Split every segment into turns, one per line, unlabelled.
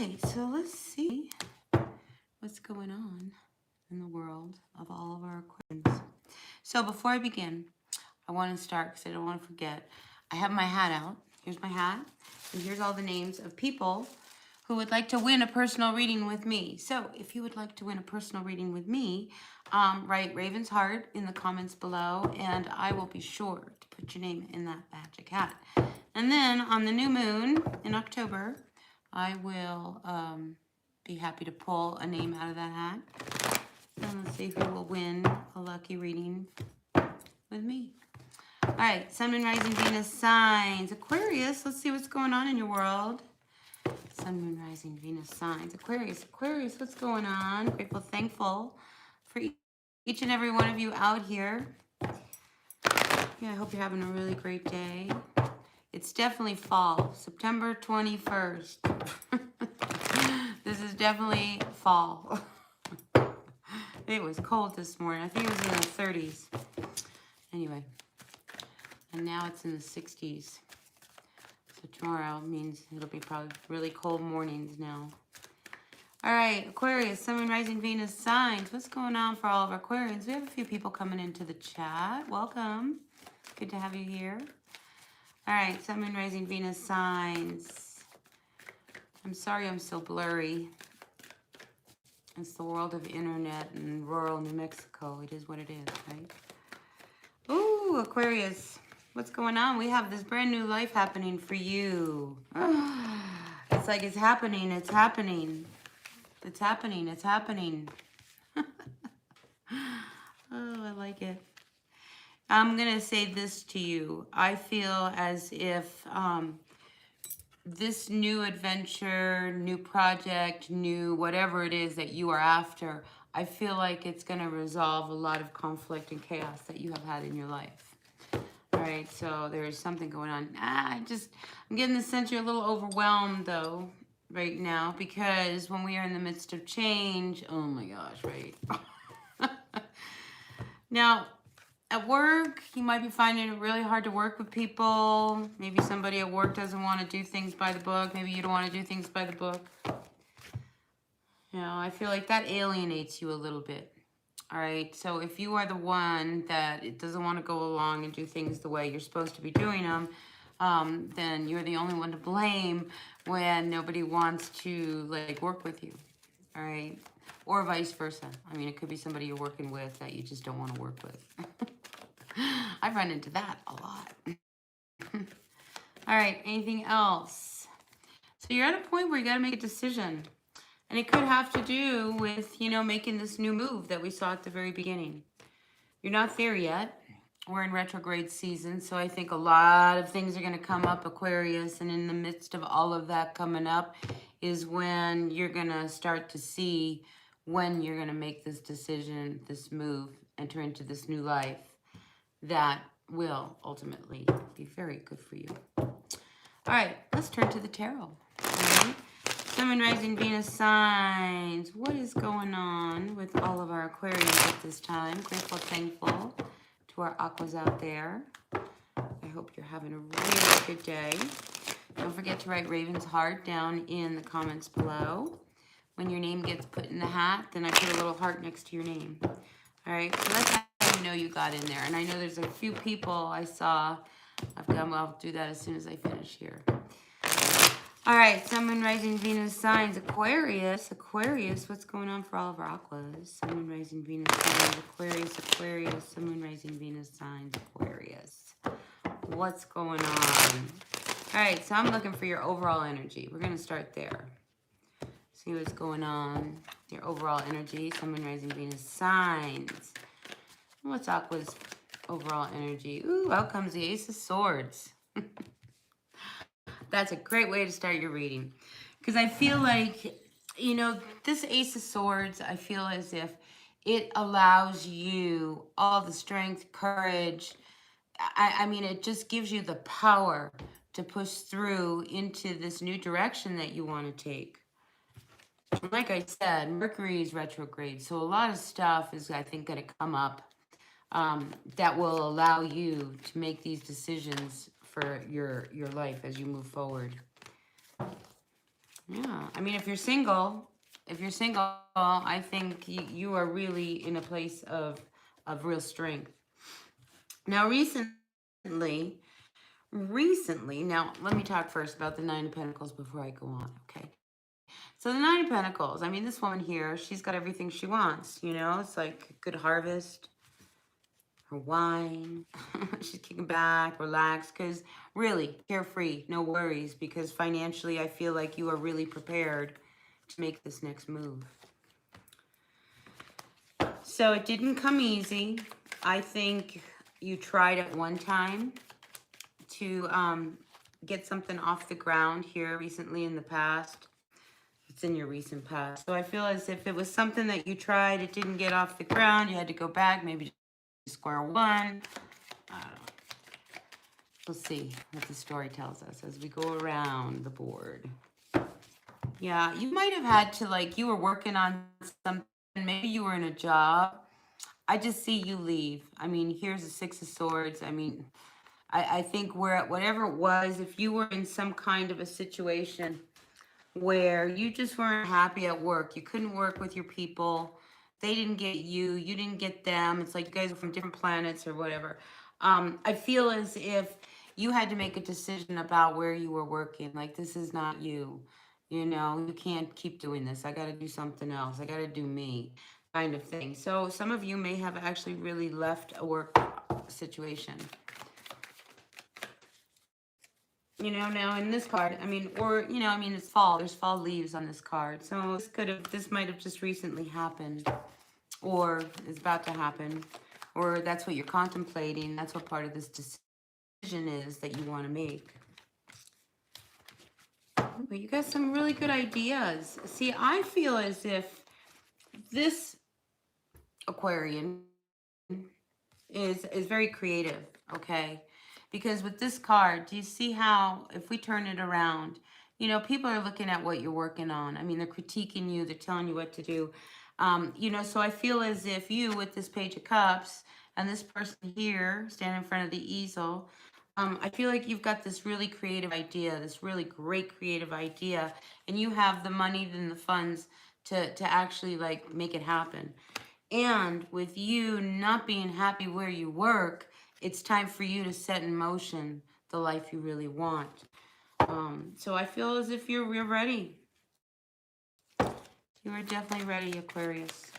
right, so let's see what's going on in the world of all of our Aquarians. So before I begin, I want to start because I don't want to forget. I have my hat out. Here's my hat, and here's all the names of people who would like to win a personal reading with me. So if you would like to win a personal reading with me, write Raven's Heart in the comments below, and I will be sure to put your name in that magic hat. And then on the new moon in October, I will be happy to pull a name out of that hat. And let's see who will win a lucky reading with me. All right, Sun, Moon, Rising, Venus signs. Aquarius, let's see what's going on in your world. Sun, Moon, Rising, Venus signs. Aquarius, what's going on? Grateful, thankful for each and every one of you out here. Yeah, I hope you're having a really great day. It's definitely fall, September 21st. This is definitely fall. It was cold this morning. I think it was in the 30s. Anyway, and now it's in the 60s. So tomorrow means it'll be probably really cold mornings now. All right, Aquarius, Sun, Moon, Rising, Venus signs. What's going on for all of our Aquarians? We have a few people coming into the chat. Welcome. Good to have you here. All right, Sun, Moon, Rising, Venus signs. I'm sorry I'm so blurry. It's the world of internet in rural New Mexico. It is what it is, right? Ooh, Aquarius, what's going on? We have this brand new life happening for you. It's like it's happening, it's happening. It's happening, it's happening. Oh, I like it. I'm going to say this to you. I feel as if this new adventure, new project, new whatever it is that you are after, I feel like it's going to resolve a lot of conflict and chaos that you have had in your life. All right, so there's something going on. I'm getting the sense you're a little overwhelmed, though, right now, because when we are in the midst of change, oh my gosh, right? Now, at work, you might be finding it really hard to work with people. Maybe somebody at work doesn't want to do things by the book. Maybe you don't want to do things by the book. You know, I feel like that alienates you a little bit. All right, so if you are the one that it doesn't want to go along and do things the way you're supposed to be doing them, then you're the only one to blame when nobody wants to like work with you. All right, or vice versa. I mean, it could be somebody you're working with that you just don't want to work with. I've run into that a lot. All right, anything else? So you're at a point where you got to make a decision. And it could have to do with, you know, making this new move that we saw at the very beginning. You're not there yet. We're in retrograde season, so I think a lot of things are going to come up, Aquarius. And in the midst of all of that coming up is when you're going to start to see when you're going to make this decision, this move, enter into this new life that will ultimately be very good for you. All right, let's turn to the tarot. All right. Sun, Moon, Rising, Venus signs. What is going on with all of our Aquarians at this time? Grateful, thankful to our Aquas out there. I hope you're having a really good day. Don't forget to write Raven's Heart down in the comments below. When your name gets put in the hat, then I put a little heart next to your name. All right, so that's how you know you got in there. And I know there's a few people I saw. I'll do that as soon as I finish here. All right, Sun, Moon, Rising, Venus signs. Aquarius, what's going on for all of our Aquas? Sun, Moon, Rising, Venus signs. Aquarius, Sun, Moon, Rising, Venus signs. Aquarius, what's going on? All right, so I'm looking for your overall energy. We're going to start there. See what's going on. Your overall energy. Sun, Moon, Rising, Venus signs. What's Aqua's overall energy? Ooh, out comes the Ace of Swords. That's a great way to start your reading. Because I feel like, you know, this Ace of Swords, I feel as if it allows you all the strength, courage. I mean, it just gives you the power to push through into this new direction that you want to take. Like I said, Mercury is retrograde. So a lot of stuff is, I think, going to come up that will allow you to make these decisions for your life as you move forward. Yeah, I mean, if you're single, I think you are really in a place of real strength. Now, recently, now let me talk first about the Nine of Pentacles before I go on, okay? So the Nine of Pentacles, I mean, this woman here, she's got everything she wants, you know? It's like a good harvest, her wine. She's kicking back, relaxed, because really, carefree, no worries, because financially, I feel like you are really prepared to make this next move. So it didn't come easy. I think you tried at one time to get something off the ground here recently in the past. It's in your recent past. So I feel as if it was something that you tried, it didn't get off the ground, you had to go back, maybe to square one. I don't know. We'll see what the story tells us as we go around the board. Yeah, you might have had to, like, you were working on something, maybe you were in a job. I just see you leave. I mean, here's the Six of Swords. I mean, I think whatever it was, if you were in some kind of a situation where you just weren't happy at work, you couldn't work with your people, they didn't get you, you didn't get them, it's like you guys are from different planets or whatever. I feel as if you had to make a decision about where you were working. Like, this is not you. You know, you can't keep doing this. I got to do something else. I got to do me, kind of thing. So some of you may have actually really left a work situation. You know, now in this card, I mean, or, you know, I mean, it's fall. There's fall leaves on this card. So this might have just recently happened, or is about to happen, or that's what you're contemplating. That's what part of this decision is that you want to make. But you got some really good ideas. See, I feel as if this Aquarian is very creative, okay? Because with this card, do you see how, if we turn it around, you know, people are looking at what you're working on. I mean, they're critiquing you, they're telling you what to do. You know, so I feel as if you, with this Page of Cups, and this person here, standing in front of the easel, I feel like you've got this really creative idea, this really great creative idea, and you have the money and the funds to actually, like, make it happen. And with you not being happy where you work, it's time for you to set in motion the life you really want. So I feel as if you're ready. You are definitely ready, Aquarius.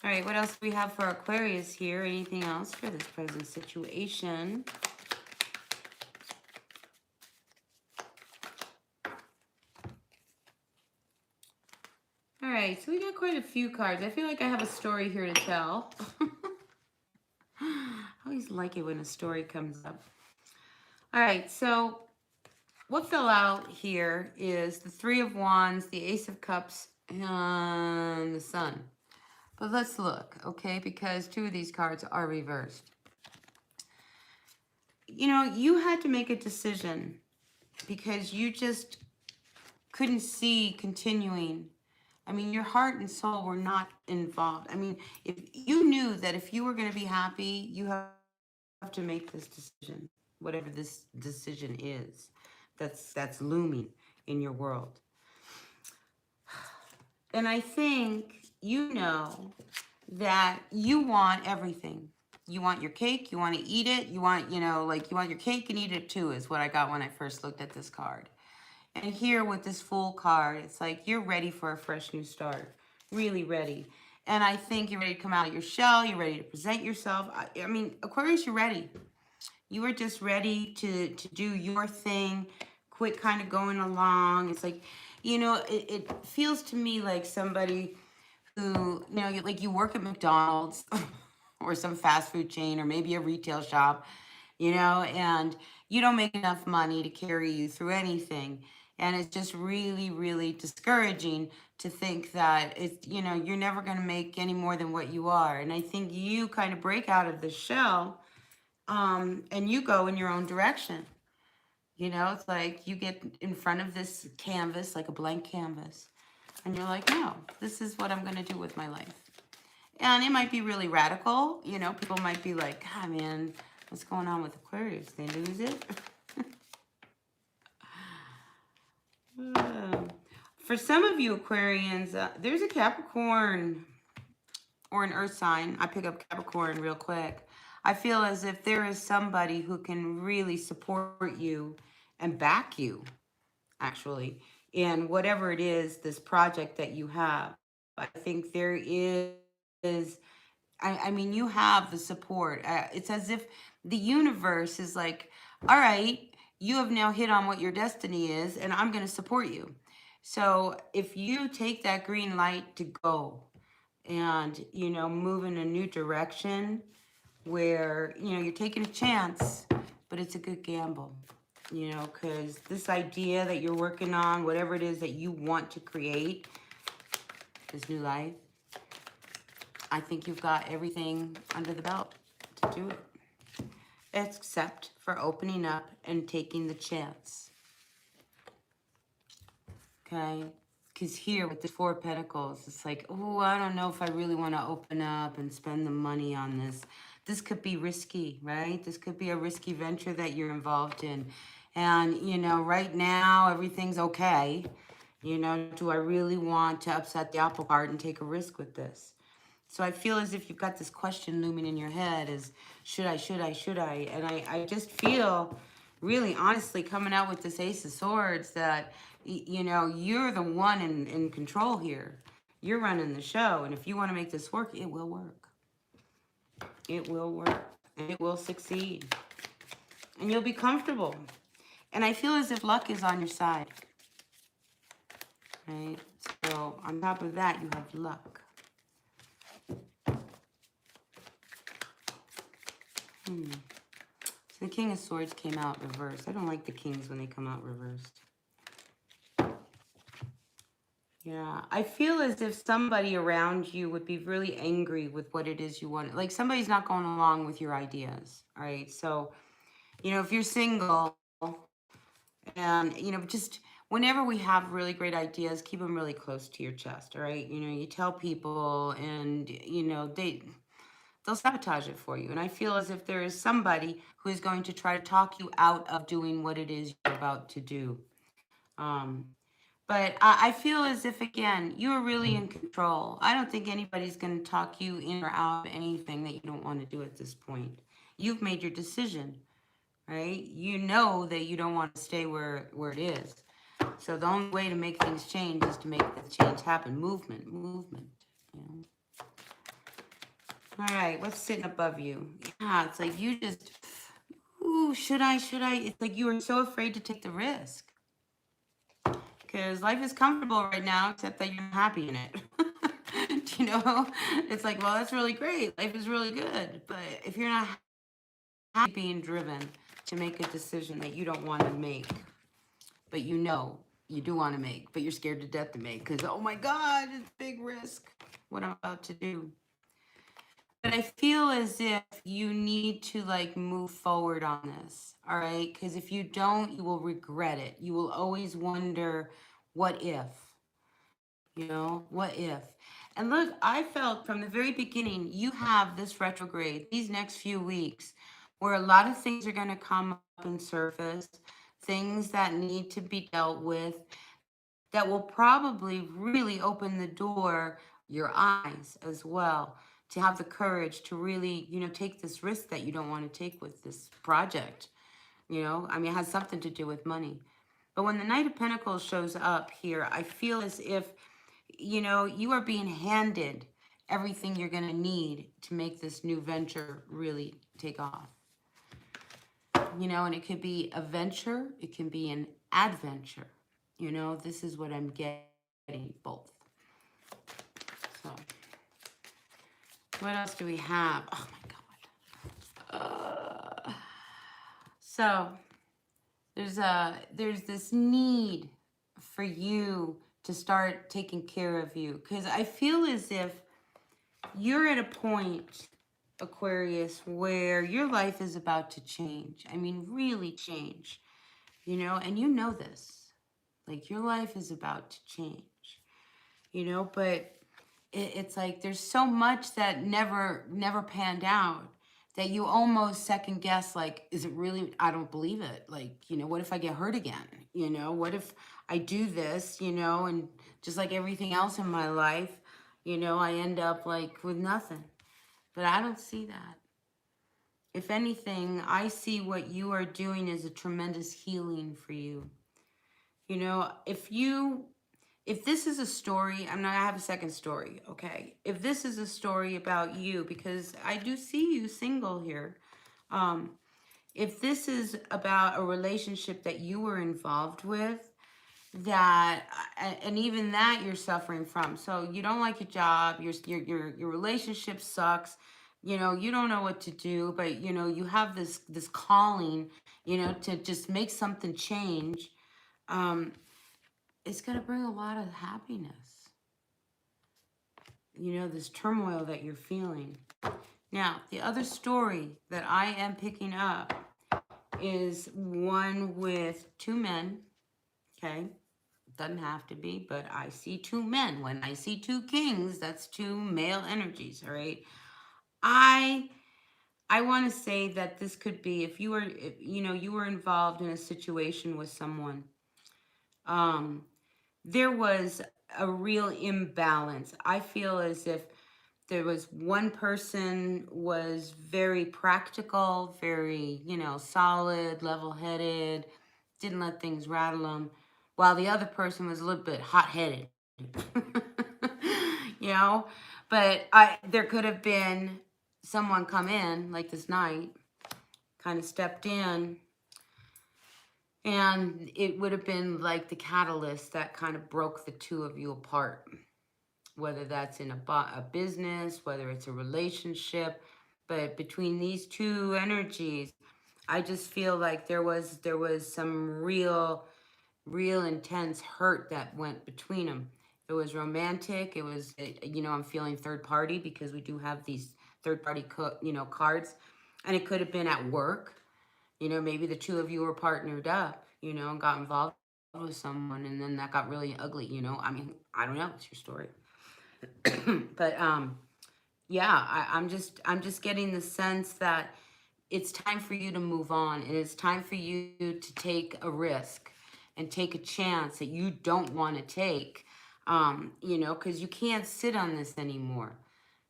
All right, what else do we have for Aquarius here? Anything else for this present situation? All right, so we got quite a few cards. I feel like I have a story here to tell. I always like it when a story comes up. All right, so what fell out here is the Three of Wands, the Ace of Cups, and the Sun. But let's look, okay, because two of these cards are reversed. You know, you had to make a decision because you just couldn't see continuing. I mean, your heart and soul were not involved. I mean, if you knew that if you were going to be happy, you have to make this decision, whatever this decision is that's looming in your world. And I think you know that you want everything. You want your cake, you want to eat it, you want, you know, like you want your cake and eat it too, is what I got when I first looked at this card. And here with this Fool card, it's like you're ready for a fresh new start. Really ready. And I think you're ready to come out of your shell. You're ready to present yourself. I mean, Aquarius, you're ready. You are just ready to do your thing. Quit kind of going along. It's like, you know, it feels to me like somebody who, you know, like you work at McDonald's or some fast food chain or maybe a retail shop, you know, and you don't make enough money to carry you through anything. And it's just really, really discouraging to think that it's, you know, you're never going to make any more than what you are. And I think you kind of break out of the shell and you go in your own direction. You know, it's like you get in front of this canvas, like a blank canvas, and you're like, no, this is what I'm going to do with my life. And it might be really radical. You know, people might be like, ah, man, what's going on with Aquarius? They lose it? For some of you Aquarians, there's a Capricorn or an earth sign. I pick up Capricorn real quick. I feel as if there is somebody who can really support you and back you, actually, in whatever it is, this project that you have. I think there is, I mean, you have the support. It's as if the universe is like, all right, you have now hit on what your destiny is, and I'm going to support you. So if you take that green light to go and, you know, move in a new direction where, you know, you're taking a chance, but it's a good gamble, you know, because this idea that you're working on, whatever it is that you want to create, this new life, I think you've got everything under the belt to do it, except for opening up and taking the chance. Okay? Because here with the Four of Pentacles, it's like, oh, I don't know if I really want to open up and spend the money on this. This could be risky, right? This could be a risky venture that you're involved in. And, you know, right now, everything's okay. You know, do I really want to upset the apple cart and take a risk with this? So I feel as if you've got this question looming in your head is, should I? And I just feel, really honestly, coming out with this Ace of Swords that, you know, you're the one in control here. You're running the show. And if you want to make this work, it will work. It will work. And it will succeed. And you'll be comfortable. And I feel as if luck is on your side. Right? So on top of that, you have luck. So the King of Swords came out reversed. I don't like the kings when they come out reversed. Yeah, I feel as if somebody around you would be really angry with what it is you want. Like somebody's not going along with your ideas, all right? So, you know, if you're single and, you know, just whenever we have really great ideas, keep them really close to your chest, all right? You know, you tell people and, you know, they'll sabotage it for you. And I feel as if there is somebody who is going to try to talk you out of doing what it is you're about to do. But I feel as if, again, you are really in control. I don't think anybody's going to talk you in or out of anything that you don't want to do at this point. You've made your decision, right? You know that you don't want to stay where it is. So the only way to make things change is to make the change happen. Movement, you know? All right, what's sitting above you? Yeah, it's like you just, ooh, should I? It's like you are so afraid to take the risk. Because life is comfortable right now, except that you're not happy in it. You know? It's like, well, that's really great. Life is really good. But if you're not happy being driven to make a decision that you don't want to make, but you know you do want to make, but you're scared to death to make, because, oh my God, it's a big risk, what I'm about to do. But I feel as if you need to like move forward on this, all right? Because if you don't, you will regret it. You will always wonder, what if? You know, what if? And look, I felt from the very beginning, you have this retrograde, these next few weeks, where a lot of things are going to come up and surface, things that need to be dealt with, that will probably really open the door, your eyes as well, to have the courage to really, you know, take this risk that you don't want to take with this project. You know, I mean, it has something to do with money. But when the Knight of Pentacles shows up here, I feel as if, you know, you are being handed everything you're going to need to make this new venture really take off. You know, and it could be a venture, it can be an adventure. You know, this is what I'm getting, both. So, what else do we have? Oh my God. So, there's this need for you to start taking care of you. Because I feel as if you're at a point, Aquarius, where your life is about to change. I mean, really change. You know, and you know this. Like, your life is about to change. You know, but it's like there's so much that never panned out that you almost second guess, like, is it really? I don't believe it. Like, you know, what if I get hurt again? You know, what if I do this, you know, and just like everything else in my life, you know, I end up like with nothing. But I don't see that. If anything, I see what you are doing is a tremendous healing for you. You know, if this is a story, I have a second story, okay? If this is a story about you, because I do see you single here. Um, if this is about a relationship that you were involved with, that and even that you're suffering from. So you don't like your job, your relationship sucks. You know, you don't know what to do, but you know, you have this calling, you know, to just make something change. Um, it's going to bring a lot of happiness. You know, this turmoil that you're feeling. Now, the other story that I am picking up is one with two men, okay? Doesn't have to be, but I see two men. When I see two kings, that's two male energies, all right? I want to say that this could be if you were, you know, you were involved in a situation with someone. There was a real imbalance. I feel as if there was one person was very practical, very, you know, solid, level-headed, didn't let things rattle them, while the other person was a little bit hot-headed. You know, but there could have been someone come in like this night, kind of stepped in, and it would have been like the catalyst that kind of broke the two of you apart, whether that's in a business, whether it's a relationship. But between these two energies, I just feel like there was some real intense hurt that went between them. It was romantic. It was, you know, I'm feeling third party because we do have these third party, you know, cards. And it could have been at work. You know, maybe the two of you were partnered up, you know, and got involved with someone, and then that got really ugly, you know. I mean, I don't know. It's your story. But yeah, I'm just getting the sense that it's time for you to move on, and it's time for you to take a risk and take a chance that you don't want to take. You know, because you can't sit on this anymore.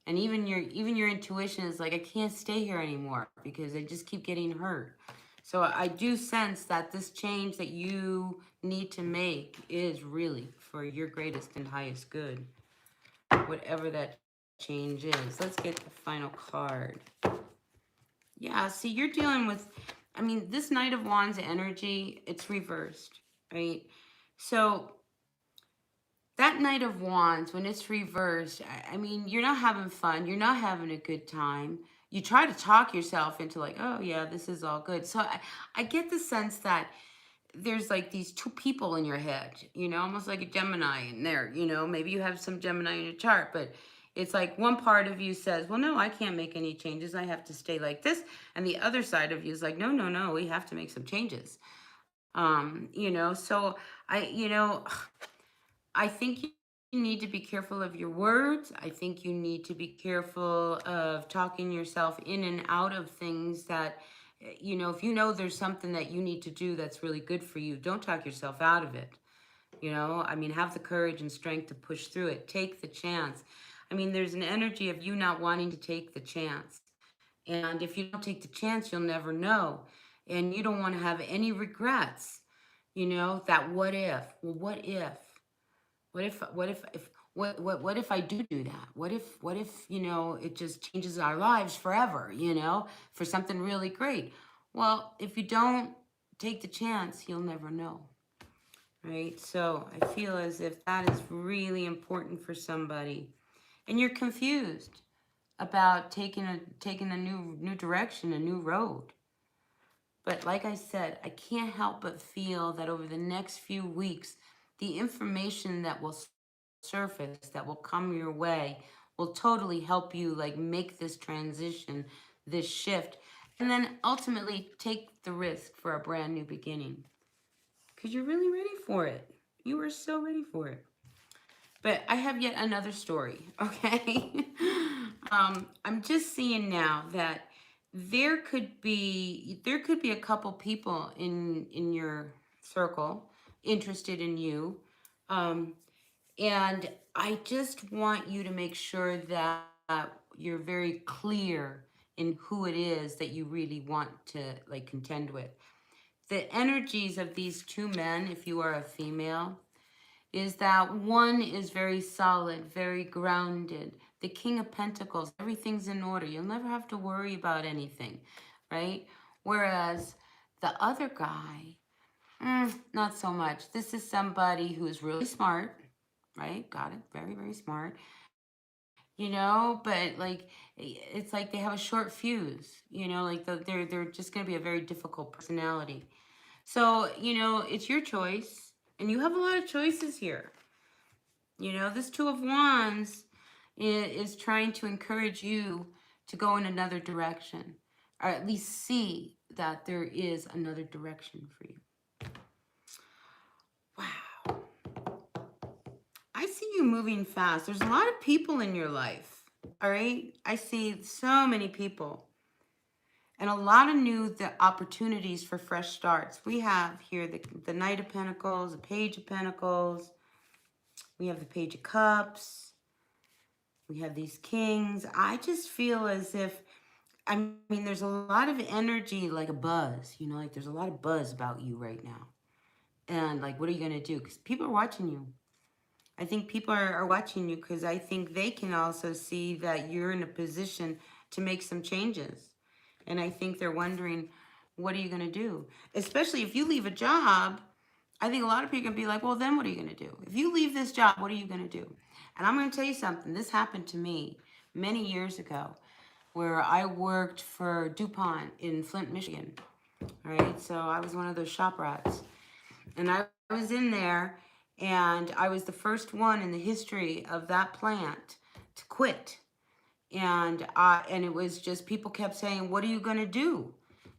And even your intuition is like, I can't stay here anymore because I just keep getting hurt. So I do sense that this change that you need to make is really for your greatest and highest good, whatever that change is. Let's get the final card. Yeah, see, you're dealing with, I mean, this Knight of Wands energy, it's reversed, right? So that Knight of Wands, when it's reversed, I mean, you're not having fun. You're not having a good time. You try to talk yourself into like, oh, yeah, this is all good. So I get the sense that there's like these two people in your head, you know, almost like a Gemini in there, you know, maybe you have some Gemini in your chart, but it's like one part of you says, well, no, I can't make any changes. I have to stay like this. And the other side of you is like, no, no, no, we have to make some changes. You know, so you know, I think you need to be careful of your words. I think you need to be careful of talking yourself in and out of things that, you know, if you know there's something that you need to do that's really good for you, don't talk yourself out of it. You know, I mean, have the courage and strength to push through it. Take the chance. I mean, there's an energy of you not wanting to take the chance. And if you don't take the chance, you'll never know. And you don't want to have any regrets. You know, that what if? Well, what if? What if I do that? What if, you know, it just changes our lives forever, you know, for something really great? Well, if you don't take the chance, you'll never know. Right? So I feel as if that is really important for somebody. And you're confused about taking a new direction, a new road. But like I said, I can't help but feel that over the next few weeks, the information that will surface, that will come your way, will totally help you like make this transition, this shift, and then ultimately take the risk for a brand new beginning. Because you're really ready for it. You are so ready for it. But I have yet another story, okay? I'm just seeing now that there could be a couple people in your circle interested in you. And I just want you to make sure that you're very clear in who it is that you really want to like contend with. The energies of these two men, if you are a female, is that one is very solid, very grounded. The King of Pentacles, everything's in order. You'll never have to worry about anything, right? Whereas the other guy, not so much. This is somebody who is really smart, right? Got it. Very, very smart. But like it's like they have a short fuse, like they're just going to be a very difficult personality. So, it's your choice, and you have a lot of choices here. This Two of Wands is trying to encourage you to go in another direction, or at least see that there is another direction for you. Wow. I see you moving fast. There's a lot of people in your life, all right? I see so many people. And a lot of new opportunities for fresh starts. We have here the Knight of Pentacles, the Page of Pentacles. We have the Page of Cups. We have these Kings. I just feel as if, there's a lot of energy, like a buzz, like there's a lot of buzz about you right now. And like, what are you going to do? Because people are watching you. I think people are watching you because I think they can also see that you're in a position to make some changes. And I think they're wondering, what are you going to do? Especially if you leave a job, I think a lot of people are going to be like, well, then what are you going to do? If you leave this job, what are you going to do? And I'm going to tell you something. This happened to me many years ago where I worked for DuPont in Flint, Michigan. All right, so I was one of those shop rats. And I was in there, and I was the first one in the history of that plant to quit. And it was just, people kept saying, what are you going to do?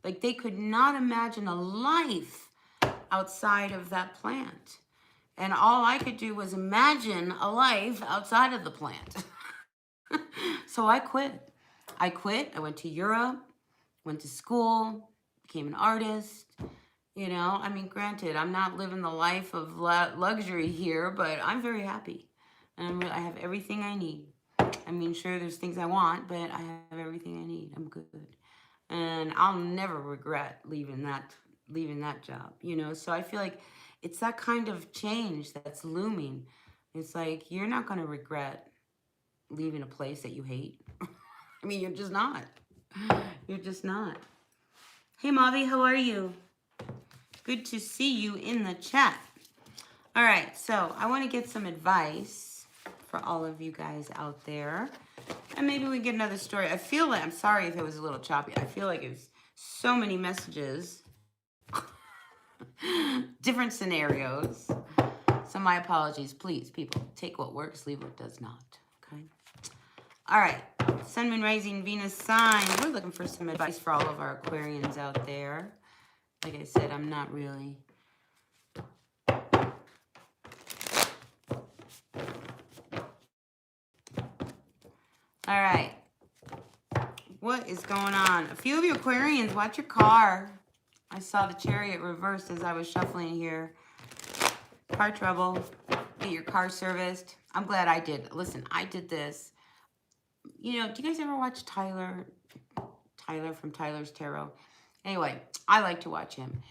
Like, they could not imagine a life outside of that plant. And all I could do was imagine a life outside of the plant. So I quit. I went to Europe, went to school, became an artist. Granted, I'm not living the life of luxury here, but I'm very happy. And I have everything I need. Sure, there's things I want, but I have everything I need. I'm good. And I'll never regret leaving that job, So I feel like it's that kind of change that's looming. It's like, you're not going to regret leaving a place that you hate. You're just not. You're just not. Hey, Mavi, how are you? Good to see you in the chat. All right, so I want to get some advice for all of you guys out there. And maybe we get another story. I feel like, I'm sorry if it was a little choppy. I feel like it's so many messages. Different scenarios. So my apologies. Please, people, take what works, leave what does not. Okay? All right. Sun, Moon, Rising, Venus sign. We're looking for some advice for all of our Aquarians out there. Like I said, I'm not really... All right. What is going on? A few of you Aquarians, watch your car. I saw the Chariot reversed as I was shuffling here. Car trouble. Get your car serviced. I'm glad I did. Listen, I did this. Do you guys ever watch Tyler? Tyler from Tyler's Tarot. Anyway, I like to watch him.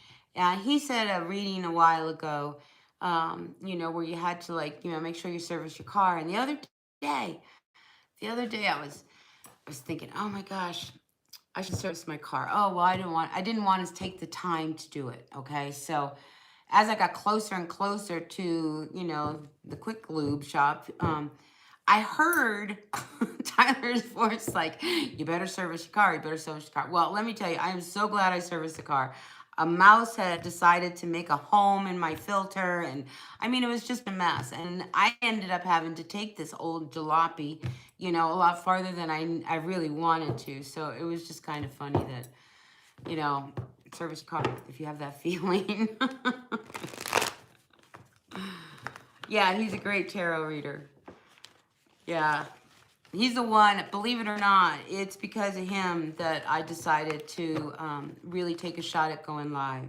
He said a reading a while ago, where you had to make sure you service your car. And the other day I was thinking, oh my gosh, I should service my car. Oh, well, I didn't want to take the time to do it. Okay. So as I got closer and closer to, the quick lube shop, I heard Tyler's voice like, you better service your car. You better service your car. Well, let me tell you, I am so glad I serviced the car. A mouse had decided to make a home in my filter. And it was just a mess. And I ended up having to take this old jalopy, a lot farther than I really wanted to. So it was just kind of funny that, service your car if you have that feeling. Yeah, he's a great tarot reader. Yeah, he's the one, believe it or not, it's because of him that I decided to really take a shot at going live.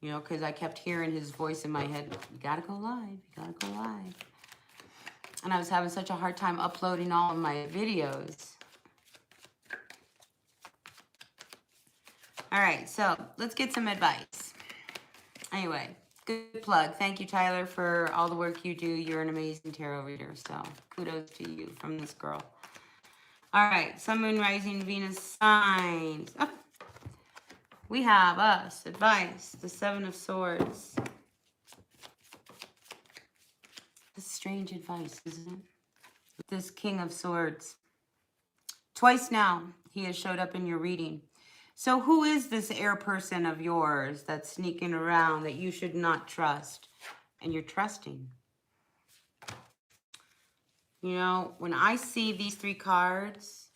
You know, because I kept hearing his voice in my head, you gotta go live, you gotta go live. And I was having such a hard time uploading all of my videos. All right, so let's get some advice. Anyway, good plug. Thank you, Tyler, for all the work you do. You're an amazing tarot reader, so kudos to you from this girl. All right, Sun, Moon, Rising, Venus signs. Oh, we have us, advice, the Seven of Swords. This is strange advice, isn't it? This King of Swords. Twice now, he has showed up in your reading. So who is this air person of yours that's sneaking around that you should not trust? And you're trusting. You know, when I see these three cards,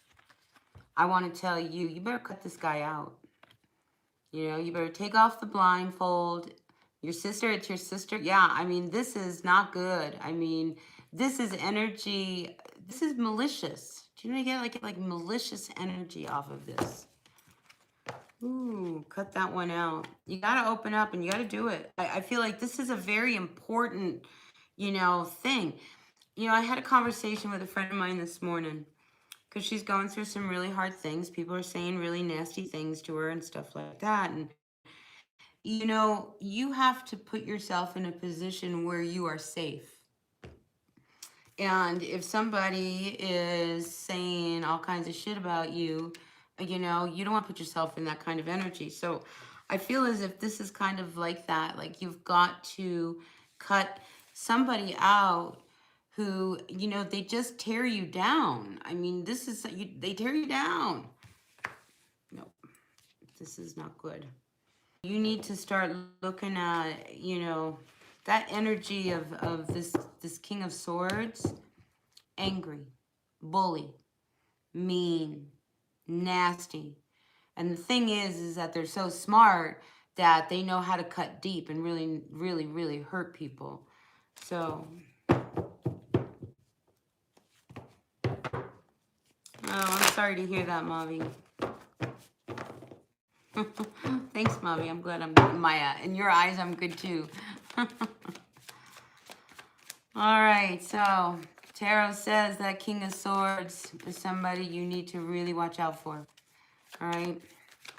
I want to tell you, you better cut this guy out. You know, you better take off the blindfold. Your sister, it's your sister. Yeah, I mean, this is not good. I mean, this is energy. This is malicious. Do you know you get like malicious energy off of this? Ooh, cut that one out. You got to open up and you got to do it. I feel like this is a very important, you know, thing. You know, I had a conversation with a friend of mine this morning because she's going through some really hard things. People are saying really nasty things to her and stuff like that. And, you know, you have to put yourself in a position where you are safe. And if somebody is saying all kinds of shit about you, you know, you don't want to put yourself in that kind of energy. So I feel as if this is kind of like that. Like you've got to cut somebody out who, you know, they just tear you down. I mean, this is, they tear you down. No, this is not good. You need to start looking at, you know, that energy of this King of Swords. Angry, bully, mean, nasty. And the thing is that they're so smart that they know how to cut deep and really, really, really hurt people. So, oh, I'm sorry to hear that, Mavi. Thanks, Mavi. I'm glad I'm good. Maya, in your eyes, I'm good too. All right, so Tarot says that King of Swords is somebody you need to really watch out for. All right,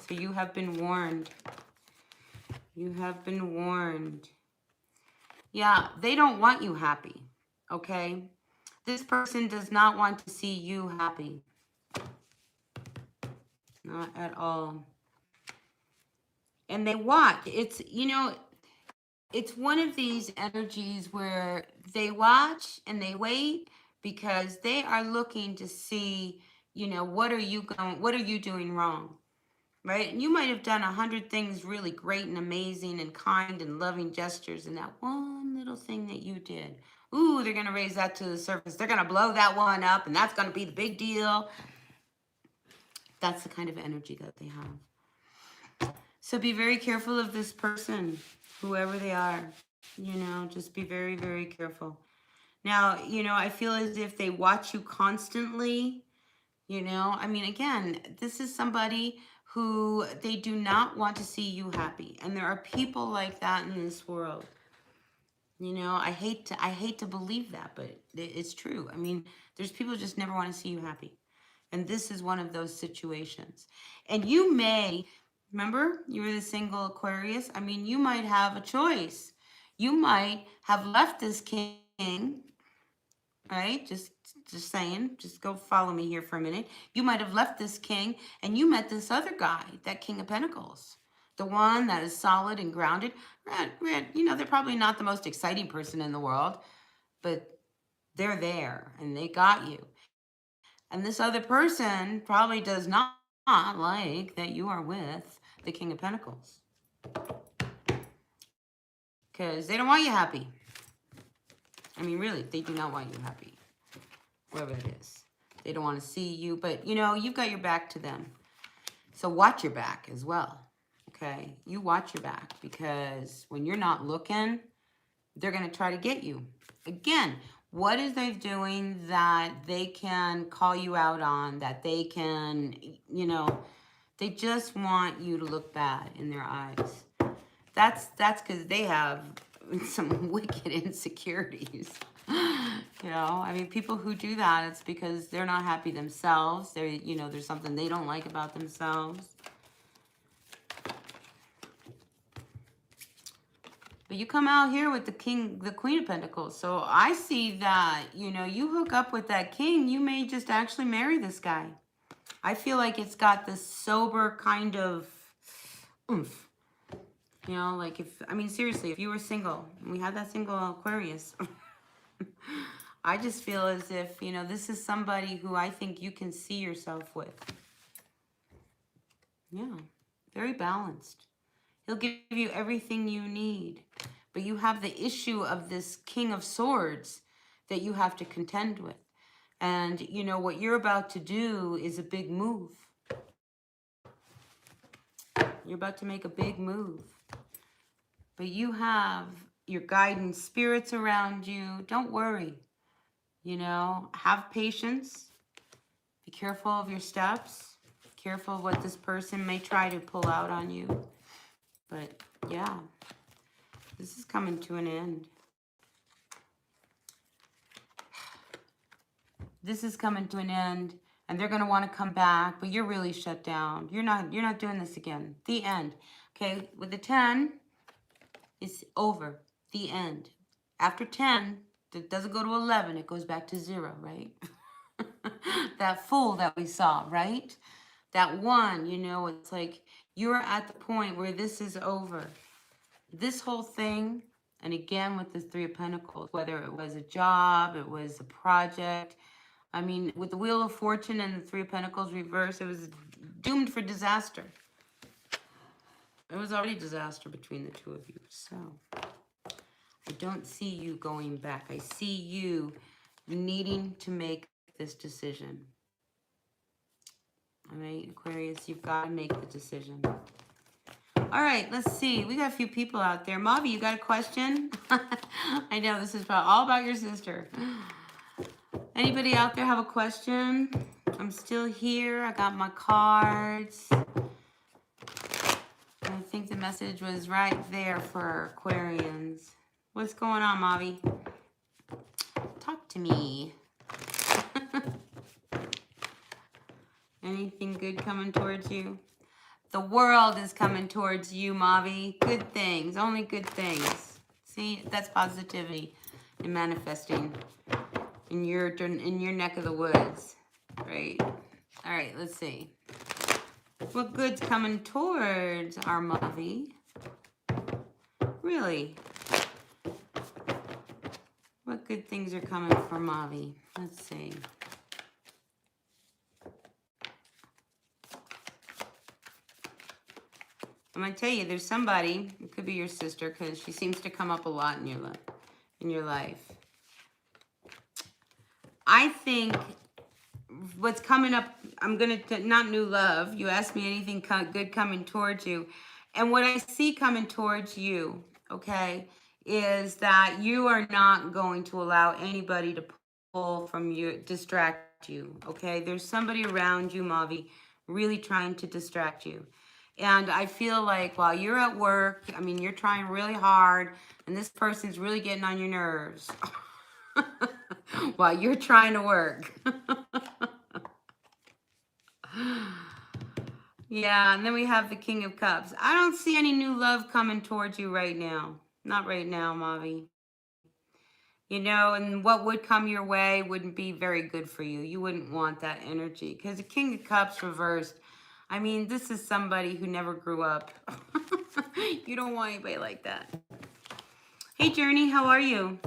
so you have been warned. You have been warned. Yeah, they don't want you happy, okay? This person does not want to see you happy. Not at all. And they watch. It's, you know, it's one of these energies where they watch and they wait because they are looking to see, you know, what are you doing wrong? Right? And you might have done 100 things really great and amazing and kind and loving gestures, and that one little thing that you did, ooh, they're going to raise that to the surface. They're going to blow that one up, and that's going to be the big deal. That's the kind of energy that they have. So be very careful of this person, whoever they are. You know, just be very, very careful. Now, you know, I feel as if they watch you constantly. You know, I mean, again, this is somebody who they do not want to see you happy. And there are people like that in this world. You know, I hate to believe that, but it's true. I mean, there's people who just never want to see you happy. And this is one of those situations. And you may, remember, you were the single Aquarius. I mean, you might have a choice. You might have left this king, right? Just saying, just go follow me here for a minute. You might have left this king and you met this other guy, that King of Pentacles, the one that is solid and grounded. You know, they're probably not the most exciting person in the world, but they're there and they got you. And this other person probably does not like that you are with the King of Pentacles because they don't want you happy. I mean, really, they do not want you happy. Whoever it is. They don't want to see you, but you know, you've got your back to them. So watch your back as well, okay? You watch your back because when you're not looking, they're going to try to get you. Again, what is they doing that they can call you out on, that they can, you know, they just want you to look bad in their eyes. that's because they have some wicked insecurities. You know, I mean, people who do that, it's because they're not happy themselves. They're, you know, there's something they don't like about themselves. But you come out here with the Queen of Pentacles. So I see that, you know, you hook up with that king, you may just actually marry this guy. I feel like it's got this sober kind of oomph. You know, like if, I mean, seriously, if you were single, and we had that single Aquarius, I just feel as if, you know, this is somebody who I think you can see yourself with. Yeah, very balanced. He'll give you everything you need. But you have the issue of this King of Swords that you have to contend with. And, you know, what you're about to do is a big move. You're about to make a big move. But you have your guidance spirits around you. Don't worry. You know, have patience. Be careful of your steps. Be careful of what this person may try to pull out on you. But, yeah, this is coming to an end. This is coming to an end, and they're going to want to come back, but you're really shut down. You're not doing this again. The end. Okay, with the 10, it's over. The end. After 10, it doesn't go to 11. It goes back to 0, right? That Fool that we saw, right? That 1, you know, it's like you're at the point where this is over. This whole thing, and again with the 3 of Pentacles, whether it was a job, it was a project. I mean, with the Wheel of Fortune and the 3 of Pentacles reversed, it was doomed for disaster. It was already disaster between the 2 of you. So, I don't see you going back. I see you needing to make this decision. All right, Aquarius, you've got to make the decision. All right, let's see. We got a few people out there. Mavi, you got a question? I know this is all about your sister. Anybody out there have a question? I'm still here. I got my cards. I think the message was right there for Aquarians. What's going on, Mavi? Talk to me. Anything good coming towards you? The world is coming towards you, Mavi. Good things, only good things. See, that's positivity and manifesting in your neck of the woods, right? All right, let's see. What good's coming towards our Mavi? Really? What good things are coming for Mavi? Let's see. I'm going to tell you, there's somebody, it could be your sister, because she seems to come up a lot in your life. I think what's coming up, I'm going to, not new love, you asked me anything good coming towards you. And what I see coming towards you, okay, is that you are not going to allow anybody to pull from you, distract you, okay? There's somebody around you, Mavi, really trying to distract you. And I feel like while you're at work, I mean, you're trying really hard, and this person's really getting on your nerves while you're trying to work. Yeah, and then we have the King of Cups. I don't see any new love coming towards you right now. Not right now, Mavi. You know, and what would come your way wouldn't be very good for you. You wouldn't want that energy. Because the King of Cups reversed, I mean, this is somebody who never grew up. You don't want anybody like that. Hey, Journey, how are you?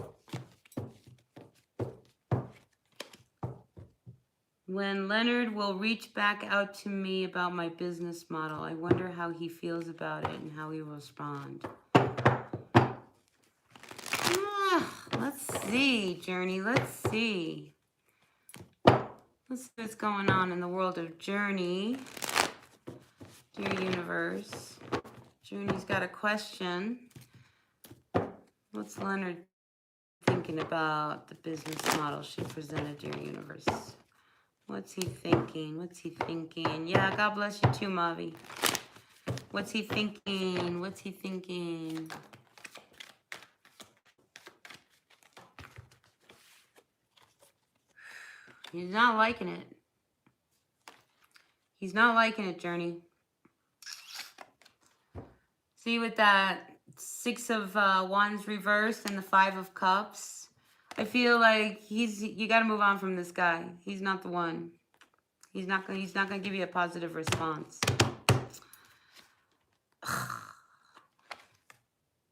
When Leonard will reach back out to me about my business model, I wonder how he feels about it and how he will respond. Let's see, Journey, let's see. Let's see what's going on in the world of Journey. Dear Universe. Journey's got a question. What's Leonard thinking about the business model she presented, Dear Universe? What's he thinking? What's he thinking? Yeah, God bless you too, Mavi. What's he thinking? What's he thinking? He's not liking it. He's not liking it, Journey. See, with that Six of Wands reversed and the Five of Cups, I feel like you got to move on from this guy. He's not the one. He's not gonna give you a positive response.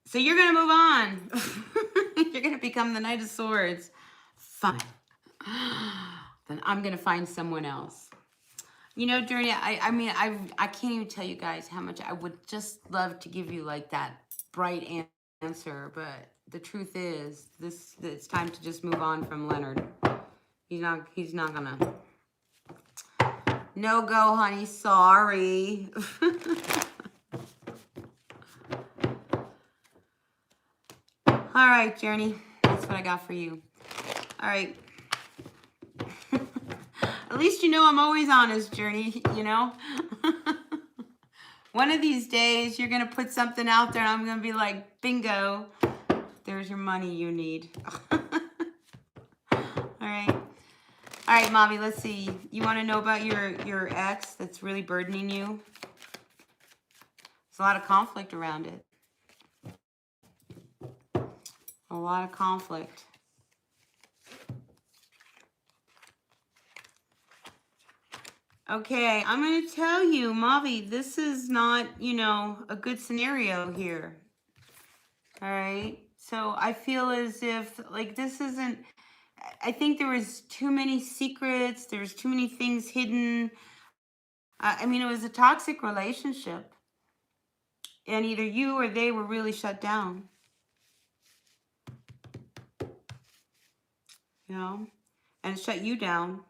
So you're gonna move on. You're gonna become the Knight of Swords. Fine. Then I'm gonna find someone else. You know, Journey, I mean, I can't even tell you guys how much I would just love to give you like that bright answer, but the truth is, it's time to just move on from Leonard. He's not gonna. No go, honey. Sorry. All right, Journey. That's what I got for you. All right. At least you know I'm always honest, Journey, you know? One of these days, you're going to put something out there, and I'm going to be like, bingo, there's your money you need. All right. All right, Mommy, let's see. You want to know about your ex that's really burdening you? There's a lot of conflict around it. A lot of conflict. Okay, I'm going to tell you, Mavi, this is not, you know, a good scenario here. All right? So I feel as if, like, this isn't, I think there was too many secrets. There's too many things hidden. I mean, it was a toxic relationship. And either you or they were really shut down. You know? And shut you down.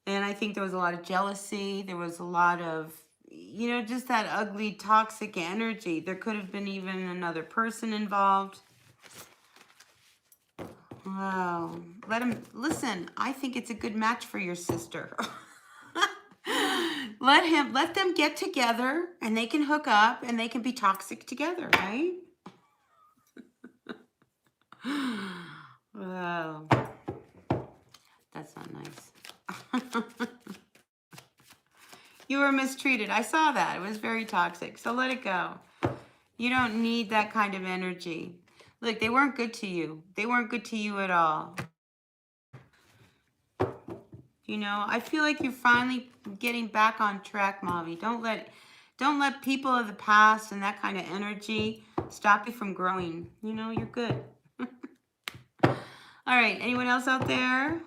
And I think there was a lot of jealousy. There was a lot of, you know, just that ugly, toxic energy. There could have been even another person involved. Wow. Listen, I think it's a good match for your sister. Let them get together and they can hook up and they can be toxic together, right? Wow. That's not nice. You were mistreated. I saw that. It was very toxic. So let it go. You don't need that kind of energy. Look, they weren't good to you. They weren't good to you at all. You know, I feel like you're finally getting back on track, Mavi. Don't let people of the past and that kind of energy stop you from growing. You know, you're good. All right. Anyone else out there?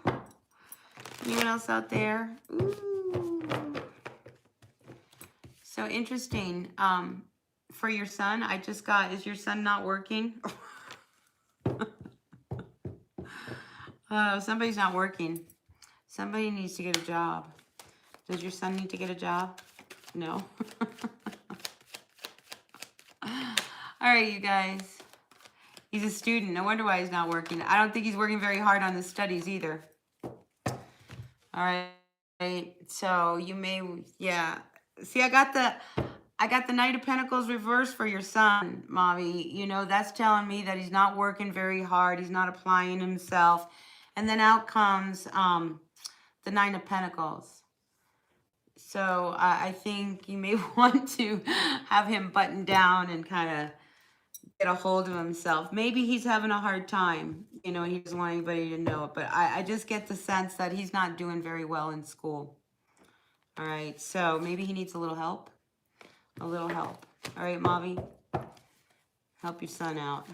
Anyone else out there? Ooh. So interesting. For your son, I just got, is your son not working? Oh, somebody's not working. Somebody needs to get a job. Does your son need to get a job? No. All right, you guys. He's a student. No wonder why he's not working. I don't think he's working very hard on his studies either. All right. So you may, yeah. See, I got the Knight of Pentacles reversed for your son, Mavi. You know, that's telling me that he's not working very hard. He's not applying himself. And then out comes the Nine of Pentacles. So I think you may want to have him button down and kind of get a hold of himself. Maybe he's having a hard time, you know, and he doesn't want anybody to know it. But I just get the sense that he's not doing very well in school. All right, so maybe he needs a little help. A little help. All right, Mavi. Help your son out.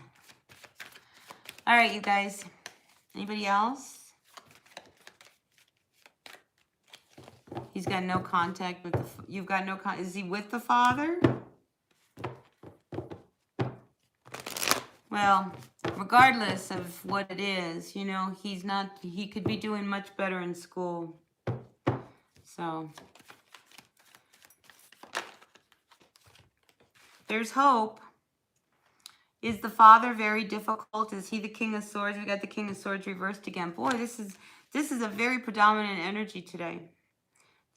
All right, you guys. Anybody else? He's got no contact with the... You've got no contact. Is he with the father? Well, regardless of what it is, you know, he's not... He could be doing much better in school. So... There's hope. Is the father very difficult? Is he the King of Swords? We got the King of Swords reversed again. Boy, this is a very predominant energy today.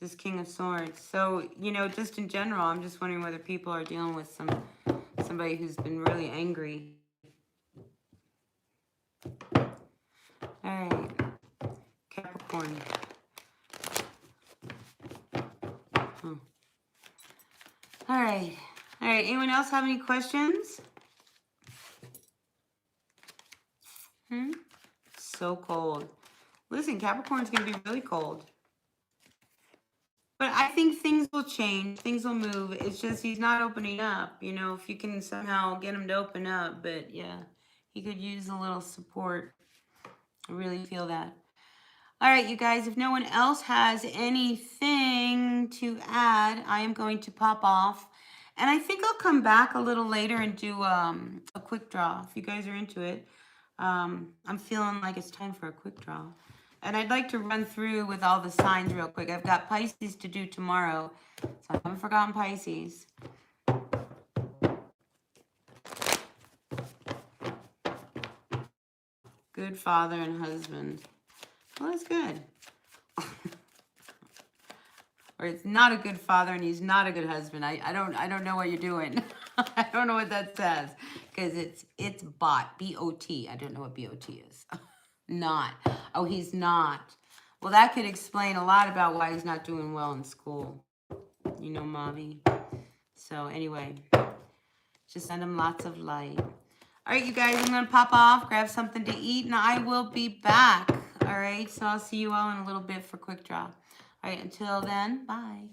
This King of Swords. So, you know, just in general, I'm just wondering whether people are dealing with somebody who's been really angry. All right. Capricorn. All right. All right. Anyone else have any questions? So cold. Listen, Capricorn's going to be really cold. But I think things will change. Things will move. It's just he's not opening up. You know, if you can somehow get him to open up. But yeah, he could use a little support. I really feel that. All right, you guys, if no one else has anything to add, I am going to pop off. And I think I'll come back a little later and do a quick draw if you guys are into it. I'm feeling like it's time for a quick draw. And I'd like to run through with all the signs real quick. I've got Pisces to do tomorrow, so I haven't forgotten Pisces. Good father and husband. Well, that's good. Or it's not a good father and he's not a good husband. I don't know what you're doing. I don't know what that says. Because it's bot. B-O-T. I don't know what B-O-T is. Not. Oh, he's not. Well, that could explain a lot about why he's not doing well in school. You know, mommy. So anyway, just send him lots of light. All right, you guys, I'm going to pop off, grab something to eat, and I will be back. All right, so I'll see you all in a little bit for quick draw. All right, until then, bye.